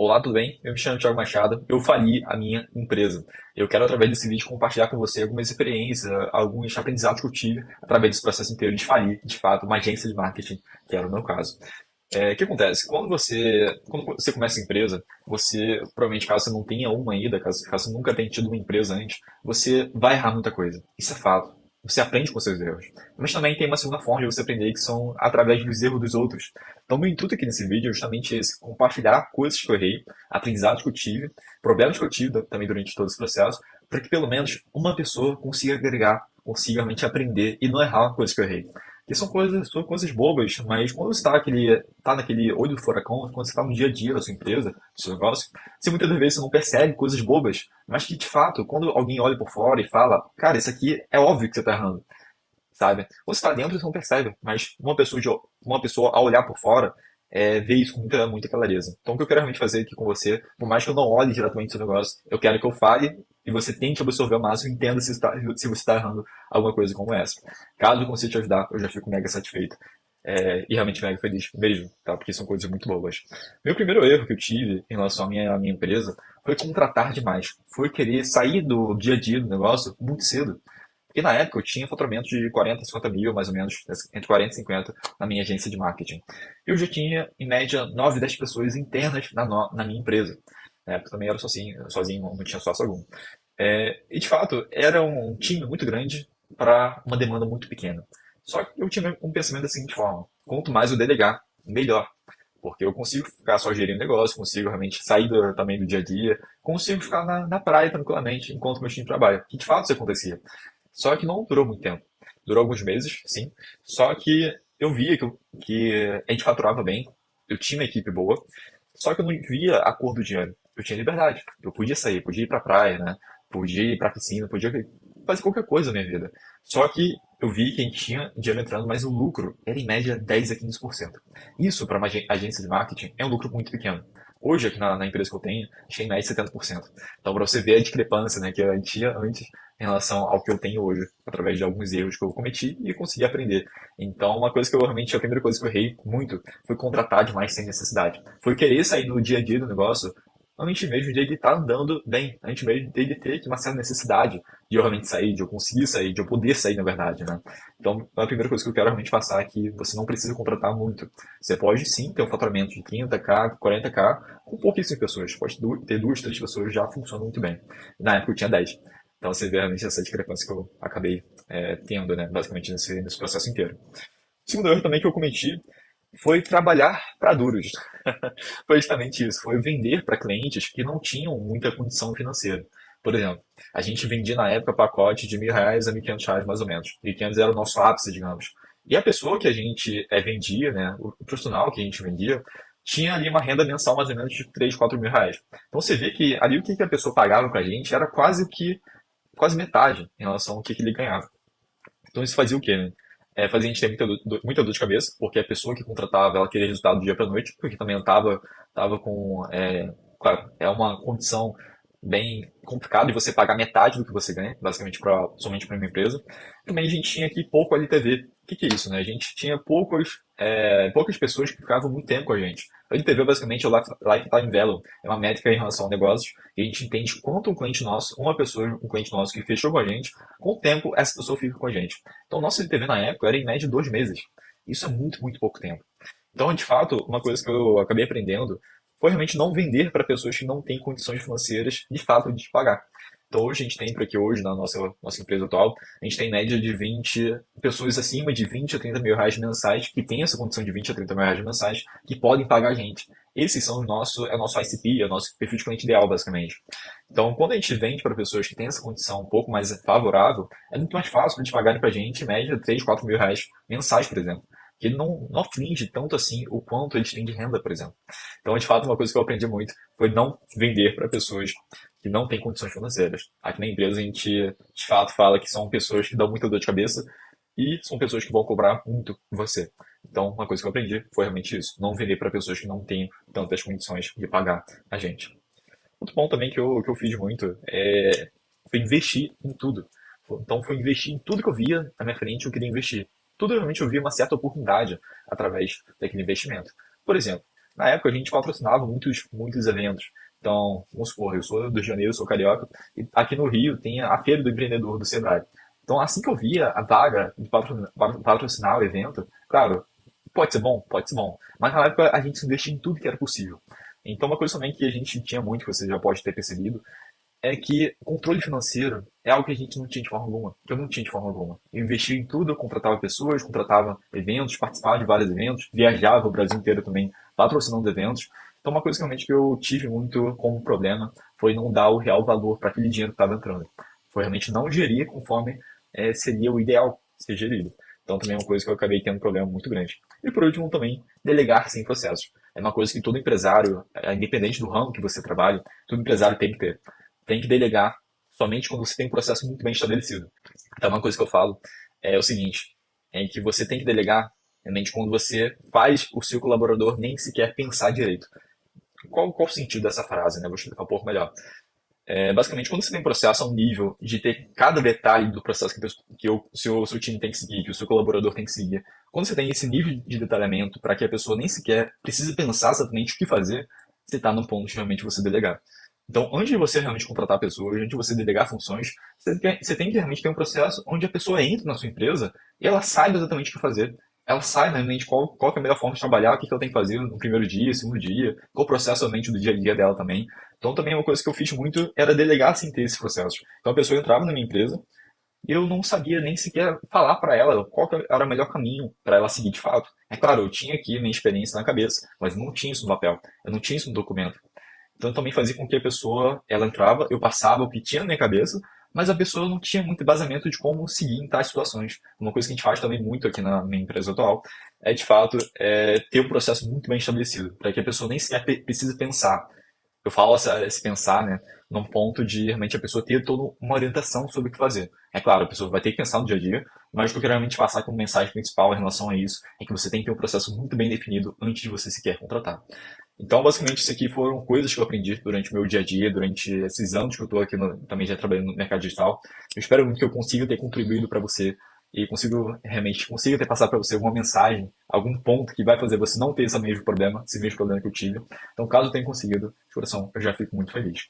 Olá, tudo bem? Eu me chamo Thiago Machado, eu fali a minha empresa. Eu quero, através desse vídeo, compartilhar com você algumas experiências, alguns aprendizados que eu tive através desse processo inteiro de falir, de fato, uma agência de marketing, que era o meu caso. O que acontece? Quando você começa a empresa, você, provavelmente, caso você não tenha uma ainda, caso você nunca tenha tido uma empresa antes, você vai errar muita coisa. Isso é fato. Você aprende com seus erros. Mas também tem uma segunda forma de você aprender, que são através dos erros dos outros. Então, meu intuito aqui nesse vídeo é justamente esse: compartilhar coisas que eu errei, aprendizados que eu tive, problemas que eu tive também durante todo esse processo, para que pelo menos uma pessoa consiga agregar, consiga realmente aprender e não errar coisas que eu errei. Que são coisas bobas, mas quando você tá naquele olho do furacão, quando você está no dia a dia da sua empresa, do seu negócio, você muitas das vezes você não percebe coisas bobas, mas que de fato, quando alguém olha por fora e fala, cara, isso aqui é óbvio que você está errando, sabe? Você está dentro e você não percebe, mas uma pessoa ao olhar por fora, vê isso com muita clareza. Então, o que eu quero realmente fazer aqui com você, por mais que eu não olhe diretamente o seu negócio, eu quero que eu fale e você tente absorver ao máximo e entenda se você está errando alguma coisa como essa. Caso eu consiga te ajudar, eu já fico mega satisfeito. E realmente mega feliz mesmo, tá? Porque são coisas muito boas. Meu primeiro erro que eu tive em relação à minha empresa foi contratar demais. Foi querer sair do dia a dia do negócio muito cedo. Porque na época eu tinha faturamento de 40, 50 mil, mais ou menos, entre 40 e 50 na minha agência de marketing. Eu já tinha, em média, 9, 10 pessoas internas na minha empresa. Na época eu também era sozinho, não tinha sócio algum. E de fato, era um time muito grande para uma demanda muito pequena. Só que eu tinha um pensamento da seguinte forma: quanto mais eu delegar, melhor. Porque eu consigo ficar só gerindo negócio, consigo realmente sair também do dia a dia, consigo ficar na praia tranquilamente enquanto meu time trabalha. Que de fato isso acontecia. Só que não durou muito tempo. Durou alguns meses, sim. Só que eu via que a gente faturava bem, eu tinha uma equipe boa, só que eu não via a cor do dinheiro. Eu tinha liberdade. Eu podia sair, podia ir pra praia, né? Podia ir pra piscina, podia fazer qualquer coisa na minha vida. Só que eu vi que a gente tinha dinheiro entrando, mas o lucro era em média 10 a 15%. Isso, para uma agência de marketing, é um lucro muito pequeno. Hoje, aqui na empresa que eu tenho, a gente tem em média 70%. Então, para você ver a discrepância, né, que a gente tinha antes em relação ao que eu tenho hoje, através de alguns erros que eu cometi e consegui aprender. Então, uma coisa que eu realmente, a primeira coisa que eu errei muito foi contratar demais sem necessidade. Foi querer sair do dia a dia do negócio antes mesmo de ele estar andando bem, antes mesmo dele ter uma certa necessidade de eu realmente sair, de eu conseguir sair, de eu poder sair, na verdade, né? Então, a primeira coisa que eu quero realmente passar é que você não precisa contratar muito. Você pode sim ter um faturamento de 30k, 40k com pouquíssimas pessoas. Pode ter duas, três pessoas, já funciona muito bem. Na época eu tinha 10. Então você vê realmente essa discrepância que eu acabei tendo, né, basicamente nesse processo inteiro. O segundo erro também que eu cometi foi trabalhar para duros. Foi justamente isso, foi vender para clientes que não tinham muita condição financeira. Por exemplo, a gente vendia na época pacote de R$ 1.000 a R$ 1.500 mais ou menos. R$ 1.500 era o nosso ápice, digamos. E a pessoa que a gente vendia, né, o profissional que a gente vendia, tinha ali uma renda mensal mais ou menos de 3, 4 mil reais. Então você vê que ali o que a pessoa pagava para a gente era quase metade em relação ao que ele ganhava. Então isso fazia o quê, né? Fazia a gente ter muita dor de cabeça, porque a pessoa que contratava, ela queria resultado do dia para noite, porque também eu tava com, claro, é uma condição bem complicada de você pagar metade do que você ganha, basicamente somente para uma empresa. Também a gente tinha aqui pouco LTV. O que é isso, né? A gente tinha poucas pessoas que ficavam muito tempo com a gente. A LTV basicamente é o Lifetime Value, é uma métrica em relação a negócios, e a gente entende quanto um cliente nosso, um cliente nosso que fechou com a gente, com o tempo essa pessoa fica com a gente. Então, o nosso LTV na época era em média 2 meses. Isso é muito pouco tempo. Então, de fato, uma coisa que eu acabei aprendendo foi realmente não vender para pessoas que não têm condições financeiras de fato de te pagar. Então, hoje a gente tem por aqui, hoje, na nossa empresa atual, a gente tem média de 20 pessoas acima de 20 a 30 mil reais mensais que têm essa condição de 20 a 30 mil reais mensais que podem pagar a gente. Esses são é o nosso ICP, é o nosso perfil de cliente ideal, basicamente. Então, quando a gente vende para pessoas que têm essa condição um pouco mais favorável, é muito mais fácil eles pagarem para a gente, em média, 3, 4 mil reais mensais, por exemplo. Que ele não aflige tanto assim o quanto eles têm de renda, por exemplo. Então, de fato, uma coisa que eu aprendi muito foi não vender para pessoas que não têm condições financeiras. Aqui na empresa a gente, de fato, fala que são pessoas que dão muita dor de cabeça e são pessoas que vão cobrar muito de você. Então, uma coisa que eu aprendi foi realmente isso: não vender para pessoas que não têm tantas condições de pagar a gente. Outro ponto também que eu fiz muito foi investir em tudo. Então, foi investir em tudo que eu via na minha frente, eu queria investir. Tudo realmente eu via uma certa oportunidade através daquele investimento. Por exemplo, Na época, a gente patrocinava muitos eventos. Então, vamos supor, eu sou do Rio de Janeiro, sou carioca, e aqui no Rio tem a Feira do Empreendedor do Sebrae. Então, assim que eu via a vaga de patrocinar o evento, claro, pode ser bom. Mas na época a gente investia em tudo que era possível. Então, uma coisa também que a gente tinha muito, que você já pode ter percebido, é que controle financeiro é algo que a gente não tinha de forma alguma, que eu não tinha de forma alguma. Eu investia em tudo, eu contratava pessoas, contratava eventos, participava de vários eventos, viajava o Brasil inteiro também patrocinando eventos. Então, uma coisa que realmente que eu tive muito como problema foi não dar o real valor para aquele dinheiro que estava entrando. Foi realmente não gerir conforme seria o ideal ser gerido. Então, também é uma coisa que eu acabei tendo um problema muito grande. E por último, também, delegar sem processo. É uma coisa que todo empresário, independente do ramo que você trabalhe, todo empresário tem que ter. Tem que delegar somente quando você tem um processo muito bem estabelecido. Então, uma coisa que eu falo é o seguinte, é que você tem que delegar realmente quando você faz o seu colaborador nem sequer pensar direito. Qual o sentido dessa frase, né? Vou explicar um pouco melhor. Basicamente, quando você tem um processo a um nível de ter cada detalhe do processo que o seu time tem que seguir, que o seu colaborador tem que seguir, quando você tem esse nível de detalhamento para que a pessoa nem sequer precise pensar exatamente o que fazer, você está no ponto de realmente você delegar. Então, antes de você realmente contratar pessoas, antes de você delegar funções, você tem que realmente ter um processo onde a pessoa entra na sua empresa e ela saiba exatamente o que fazer. Ela saiba realmente qual que é a melhor forma de trabalhar, o que ela tem que fazer no primeiro dia, segundo dia, qual o processo realmente do dia a dia dela também. Então, também uma coisa que eu fiz muito era delegar sem ter esse processo. Então, a pessoa entrava na minha empresa e eu não sabia nem sequer falar para ela qual que era o melhor caminho para ela seguir de fato. É claro, eu tinha aqui a minha experiência na cabeça, mas não tinha isso no papel, eu não tinha isso no documento. Então eu também fazia com que a pessoa, ela entrava, eu passava o que tinha na minha cabeça, mas a pessoa não tinha muito embasamento de como seguir em tais situações. Uma coisa que a gente faz também muito aqui na minha empresa atual é, de fato, ter um processo muito bem estabelecido, para que a pessoa nem sequer precise pensar. Eu falo esse pensar, né, num ponto de realmente a pessoa ter toda uma orientação sobre o que fazer. É claro, a pessoa vai ter que pensar no dia a dia, mas o que eu quero realmente passar como mensagem principal em relação a isso é que você tem que ter um processo muito bem definido antes de você sequer contratar. Então, basicamente, isso aqui foram coisas que eu aprendi durante o meu dia a dia, durante esses anos que eu estou aqui também já trabalhando no mercado digital. Eu espero muito que eu consiga ter contribuído para você e consiga ter passado para você alguma mensagem, algum ponto que vai fazer você não ter esse mesmo problema que eu tive. Então, caso eu tenha conseguido, de coração, eu já fico muito feliz.